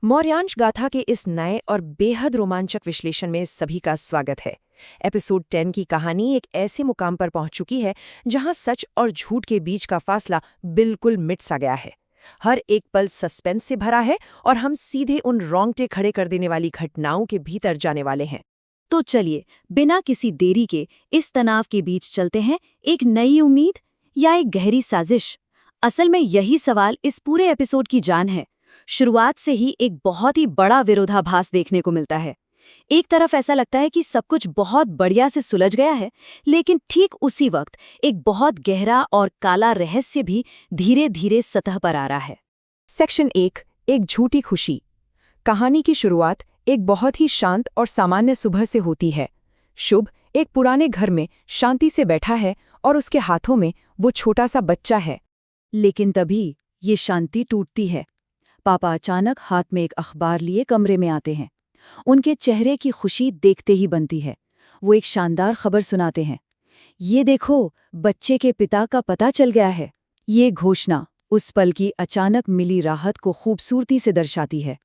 मौर्यांश गाथा के इस नए और बेहद रोमांचक विश्लेषण में सभी का स्वागत है। एपिसोड 10 की कहानी एक ऐसे मुकाम पर पहुंच चुकी है जहां सच और झूठ के बीच का फासला बिल्कुल मिट सा गया है। हर एक पल सस्पेंस से भरा है और हम सीधे उन रोंगटे खड़े कर देने वाली घटनाओं के भीतर जाने वाले हैं। तो चलिए, बिना किसी देरी के इस तनाव के बीच चलते हैं। एक नई उम्मीद या एक गहरी साजिश? असल में यही सवाल इस पूरे एपिसोड की जान है। शुरुआत से ही एक बहुत ही बड़ा विरोधाभास देखने को मिलता है। एक तरफ ऐसा लगता है कि सब कुछ बहुत बढ़िया से सुलझ गया है, लेकिन ठीक उसी वक्त एक बहुत गहरा और काला रहस्य भी धीरे धीरे सतह पर आ रहा है। सेक्शन 1, एक झूठी खुशी। कहानी की शुरुआत एक बहुत ही शांत और सामान्य सुबह से होती है। शुभ एक पुराने घर में शांति से बैठा है और उसके हाथों में वो छोटा सा बच्चा है। लेकिन तभी ये शांति टूटती है। पापा अचानक हाथ में एक अखबार लिए कमरे में आते हैं। उनके चेहरे की खुशी देखते ही बनती है। वो एक शानदार खबर सुनाते हैं। ये देखो, बच्चे के पिता का पता चल गया है। ये घोषणा उस पल की अचानक मिली राहत को खूबसूरती से दर्शाती है।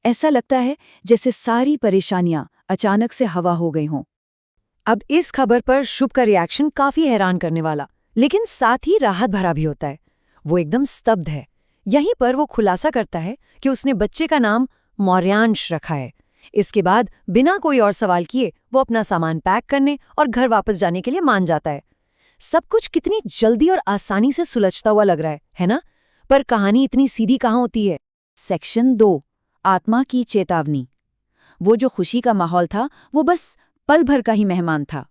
ऐसा लगता है जैसे सारी परेशानियां अचानक से हवा हो गई हों। अब इस खबर पर शुभ का रिएक्शन काफी हैरान करने वाला, लेकिन साथ ही राहत भरा भी होता है। वो एकदम स्तब्ध है। यहीं पर वो खुलासा करता है कि उसने बच्चे का नाम मौर्यांश रखा है। इसके बाद बिना कोई और सवाल किए वो अपना सामान पैक करने और घर वापस जाने के लिए मान जाता है। सब कुछ कितनी जल्दी और आसानी से सुलझता हुआ लग रहा है ना? पर कहानी इतनी सीधी कहाँ होती है? सेक्शन 2, आत्मा की चेतावनी। वो जो खुशी का माहौल था, वो बस पल भर का ही मेहमान था।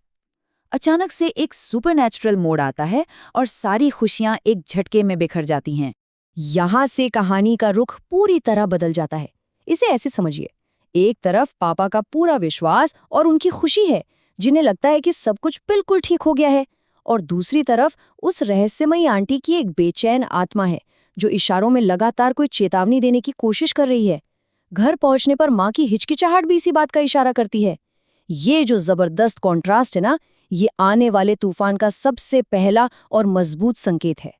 अचानक से एक सुपरनैचुरल मोड़ आता है और सारी खुशियां एक झटके में बिखर जाती हैं। यहां से कहानी का रुख पूरी तरह बदल जाता है। इसे ऐसे समझिए, एक तरफ पापा का पूरा विश्वास और उनकी खुशी है, जिन्हें लगता है कि सब कुछ बिल्कुल ठीक हो गया है, और दूसरी तरफ उस रहस्यमयी आंटी की एक बेचैन आत्मा है जो इशारों में लगातार कोई चेतावनी देने की कोशिश कर रही है। घर पहुंचने पर माँ की हिचकिचाहट भी इसी बात का इशारा करती है। ये जो जबरदस्त कॉन्ट्रास्ट है ना, ये आने वाले तूफान का सबसे पहला और मजबूत संकेत है।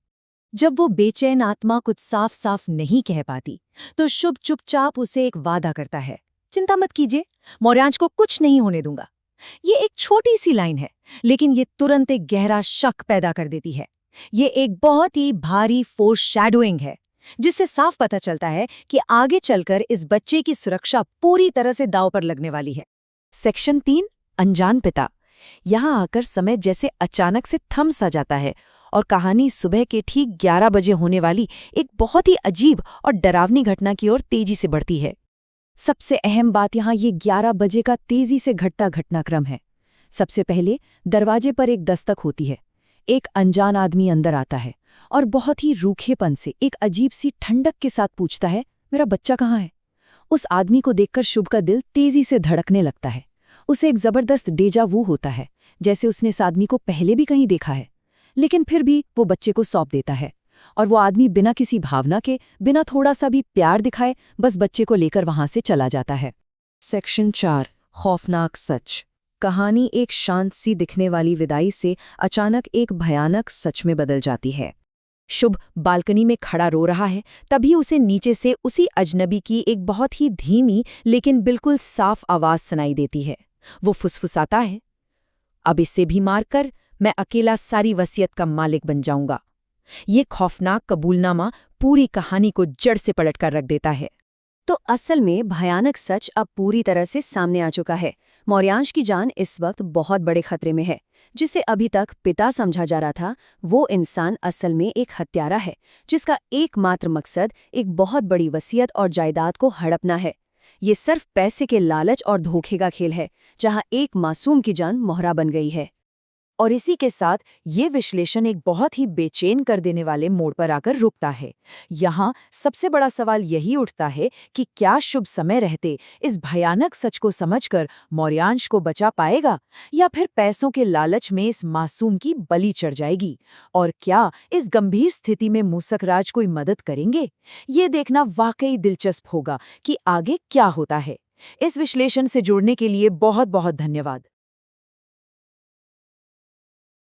जब वो बेचैन आत्मा कुछ साफ साफ नहीं कह पाती, तो शुभ चुपचाप उसे एक वादा करता है। चिंता मत कीजिए, मौर्यांश को कुछ नहीं होने दूंगा। ये एक छोटी सी लाइन है, लेकिन ये तुरंत एक गहरा शक पैदा कर देती है। ये एक बहुत ही भारी फोरशैडोइंग है, जिससे साफ पता चलता है कि आगे चलकर इस बच्चे की सुरक्षा पूरी तरह से दांव पर लगने वाली है। सेक्शन 3, अनजान पिता। यहाँ आकर समय जैसे अचानक से थम सा जाता है और कहानी सुबह के ठीक 11 बजे होने वाली एक बहुत ही अजीब और डरावनी घटना की ओर तेजी से बढ़ती है। सबसे अहम बात यहाँ ये 11 बजे का तेजी से घटता घटनाक्रम है। सबसे पहले दरवाजे पर एक दस्तक होती है। एक अनजान आदमी अंदर आता है और बहुत ही रूखेपन से एक अजीब सी ठंडक के साथ पूछता है, मेरा बच्चा कहाँ है? उस आदमी को देखकर शुभ का दिल तेजी से धड़कने लगता है। उसे एक जबरदस्त डेजा वू होता है, जैसे उसने इस आदमी को पहले भी कहीं देखा है। लेकिन फिर भी वो बच्चे को सौंप देता है, और वो आदमी बिना किसी भावना के, बिना थोड़ा सा भी प्यार दिखाए, बस बच्चे को लेकर वहां से चला जाता है। सेक्शन 4, खौफनाक सच। कहानी एक शांत सी दिखने वाली विदाई से अचानक एक भयानक सच में बदल जाती है। शुभ बालकनी में खड़ा रो रहा है, तभी उसे नीचे से उसी अजनबी की एक बहुत ही धीमी लेकिन बिल्कुल साफ आवाज सुनाई देती है। वो फुसफुसाता है, अब इससे भी मारकर मैं अकेला सारी वसीयत का मालिक बन जाऊंगा। ये खौफनाक कबूलनामा पूरी कहानी को जड़ से पलटकर रख देता है। तो असल में भयानक सच अब पूरी तरह से सामने आ चुका है। मौर्यांश की जान इस वक्त बहुत बड़े खतरे में है। जिसे अभी तक पिता समझा जा रहा था, वो इंसान असल में एक हत्यारा है, जिसका एकमात्र मकसद एक बहुत बड़ी वसीयत और जायदाद को हड़पना है। ये सिर्फ पैसे के लालच और धोखे का खेल है, जहां एक मासूम की जान मोहरा बन गई है। और इसी के साथ ये विश्लेषण एक बहुत ही बेचैन कर देने वाले मोड़ पर आकर रुकता है। यहाँ सबसे बड़ा सवाल यही उठता है कि क्या शुभ समय रहते इस भयानक सच को समझकर मौर्यांश को बचा पाएगा, या फिर पैसों के लालच में इस मासूम की बलि चढ़ जाएगी? और क्या इस गंभीर स्थिति में मूसक राज कोई मदद करेंगे? ये देखना वाकई दिलचस्प होगा कि आगे क्या होता है। इस विश्लेषण से जुड़ने के लिए बहुत बहुत धन्यवाद।